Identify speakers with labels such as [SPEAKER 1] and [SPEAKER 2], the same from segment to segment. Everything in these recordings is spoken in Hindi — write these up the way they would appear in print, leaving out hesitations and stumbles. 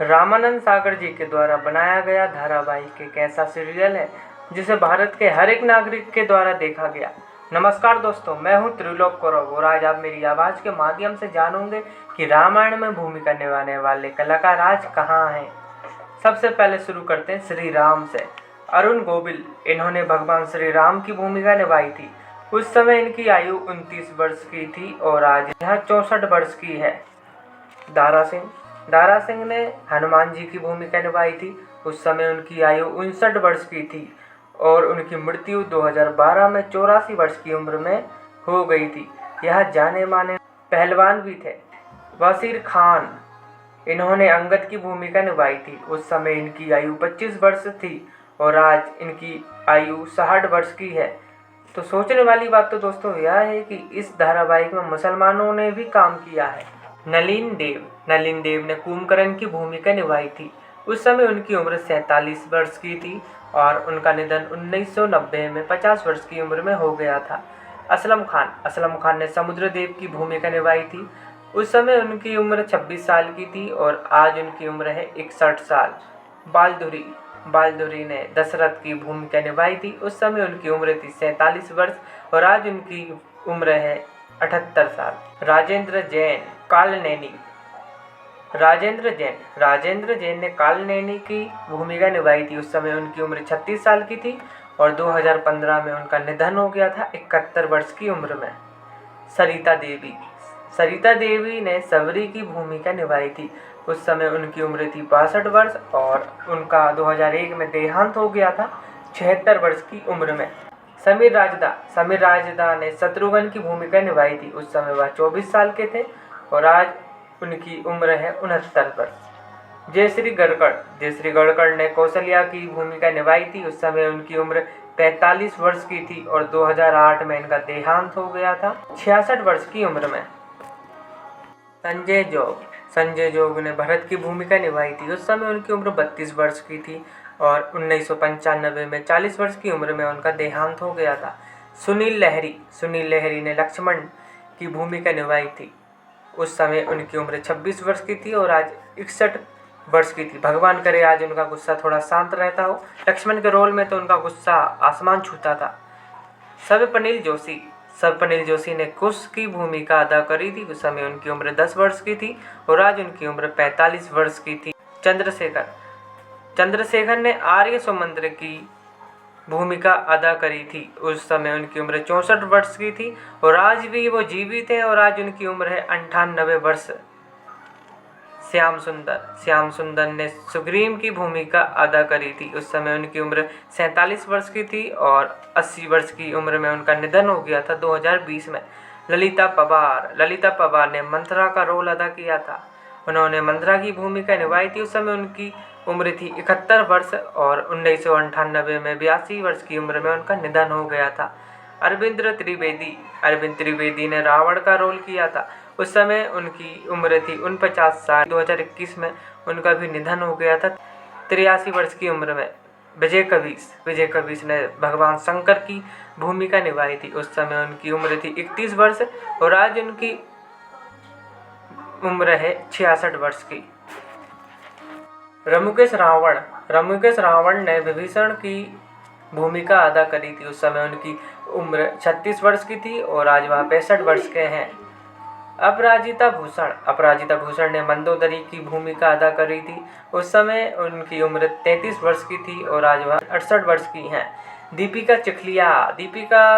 [SPEAKER 1] रामानंद सागर जी के द्वारा बनाया गया धारावाहिक एक ऐसा सीरियल है जिसे भारत के हर एक नागरिक के द्वारा देखा गया। नमस्कार दोस्तों, मैं हूं त्रिलोक कौरव और आज आप मेरी आवाज़ के माध्यम से जानोगे कि रामायण में भूमिका निभाने वाले कलाकार आज कहाँ हैं। सबसे पहले शुरू करते हैं श्री राम से। अरुण गोविल, इन्होंने भगवान श्री राम की भूमिका निभाई थी। उस समय इनकी आयु 29 वर्ष की थी और आज यह 64 वर्ष की है। दारा सिंह ने हनुमान जी की भूमिका निभाई थी। उस समय उनकी आयु 59 वर्ष की थी और उनकी मृत्यु 2012 में 84 वर्ष की उम्र में हो गई थी। यह जाने माने पहलवान भी थे। वसीर खान, इन्होंने अंगद की भूमिका निभाई थी। उस समय इनकी आयु 25 वर्ष थी और आज इनकी आयु 60 वर्ष की है। तो सोचने वाली बात तो दोस्तों यह है कि इस धारावाहिक में मुसलमानों ने भी काम किया है। नलिन देव ने कुंभकर्ण की भूमिका निभाई थी। उस समय उनकी उम्र 47 वर्ष की थी और उनका निधन 1990 में 50 वर्ष की उम्र में हो गया था। असलम खान ने समुद्रदेव की भूमिका निभाई थी। उस समय उनकी उम्र 26 साल की थी और आज उनकी उम्र है 61 साल। बालधुरी ने दशरथ की भूमिका निभाई थी। उस समय उनकी उम्र थी 47 वर्ष और आज उनकी उम्र है 78 साल। राजेंद्र जैन ने कालनेनी की भूमिका निभाई थी। उस समय उनकी उम्र 36 साल की थी और 2015 में उनका निधन हो गया था 71 वर्ष की उम्र में। सरिता देवी ने सबरी की भूमिका निभाई थी। उस समय उनकी उम्र थी 62 वर्ष और उनका 2001 में देहांत हो गया था 76 वर्ष की उम्र में। समीर राजदा ने शत्रुघ्न की भूमिका निभाई थी। उस समय वह 24 साल के थे और आज उनकी उम्र है 69 वर्ष। जयश्री गढ़कड़ ने कौशल्या की भूमिका निभाई थी। उस समय उनकी उम्र 45 वर्ष की थी और 2008 में इनका देहांत हो गया था 66 वर्ष की उम्र में। संजय जोग ने भरत की भूमिका निभाई थी। उस समय उनकी उम्र 32 वर्ष की थी और 1995 में 40 वर्ष की उम्र में उनका देहांत हो गया था। सुनील लहरी ने लक्ष्मण की भूमिका निभाई थी। उस समय उनकी उम्र 26 वर्ष की थी और आज 61 वर्ष की थी। भगवान करे आज उनका गुस्सा थोड़ा शांत रहता हो। लक्ष्मण के रोल में तो उनका गुस्सा आसमान छूता था। सर्वपनील जोशी ने कुश की भूमिका अदा करी थी। उस समय उनकी उम्र 10 वर्ष की थी और आज उनकी उम्र 45 वर्ष की थी। चंद्रशेखर ने आर्य समुद्र की भूमिका अदा करी थी। उस समय उनकी उम्र 64 वर्ष की थी और आज भी वो जीवित हैं और आज उनकी उम्र है 98 वर्ष। श्याम सुंदर ने सुग्रीव की भूमिका अदा करी थी। उस समय उनकी उम्र 47 वर्ष की थी और 80 वर्ष की उम्र में उनका निधन हो गया था 2020 में। ललिता पवार ने मंथरा का रोल अदा किया था। उन्होंने मंथरा की भूमिका निभाई थी। उस समय उनकी उम्र थी 71 वर्ष और 1998 में 82 वर्ष की उम्र में उनका निधन हो गया था। अरविंद त्रिवेदी ने रावण का रोल किया था। उस समय उनकी उम्र थी 49 साल। 2021 में उनका भी निधन हो गया था 83 वर्ष की उम्र में। विजय कवीश ने भगवान शंकर की भूमिका निभाई थी। उस समय उनकी उम्र थी 31 वर्ष और आज उनकी उम्र है 66 वर्ष की। रमुकेश रावण ने विभीषण की भूमिका अदा करी थी। उस समय उनकी उम्र 36 वर्ष की थी और आज वह 65 वर्ष के हैं। अपराजिता भूषण ने मंदोदरी की भूमिका अदा करी थी। उस समय उनकी उम्र 33 वर्ष की थी और आज वह 68 वर्ष की हैं। दीपिका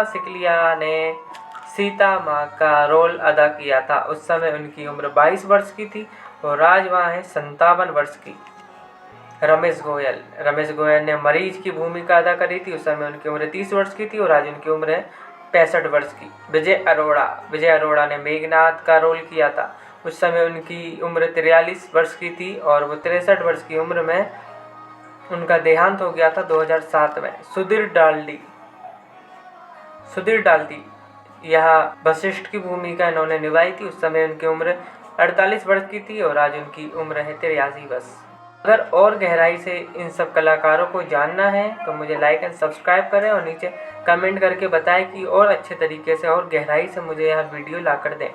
[SPEAKER 1] सिकलिया ने सीता माँ का रोल अदा किया था। उस समय उनकी उम्र 22 वर्ष की थी और आज वह है 57 वर्ष की। रमेश गोयल ने मरीज की भूमिका अदा करी थी। उस समय उनकी उम्र 30 वर्ष की थी और आज उनकी उम्र है 65 वर्ष की। विजय अरोड़ा ने मेघनाथ का रोल किया था। उस समय उनकी उम्र 43 वर्ष की थी और वो 63 वर्ष की उम्र में उनका देहांत हो गया था 2007 में। सुधीर डाल्टी यह वशिष्ठ की भूमिका इन्होंने निभाई थी। उस समय उनकी उम्र 48 वर्ष की थी और आज उनकी उम्र है 83 वर्ष। अगर और गहराई से इन सब कलाकारों को जानना है तो मुझे लाइक एंड सब्सक्राइब करें और नीचे कमेंट करके बताएं कि और अच्छे तरीके से और गहराई से मुझे यह वीडियो ला कर दें।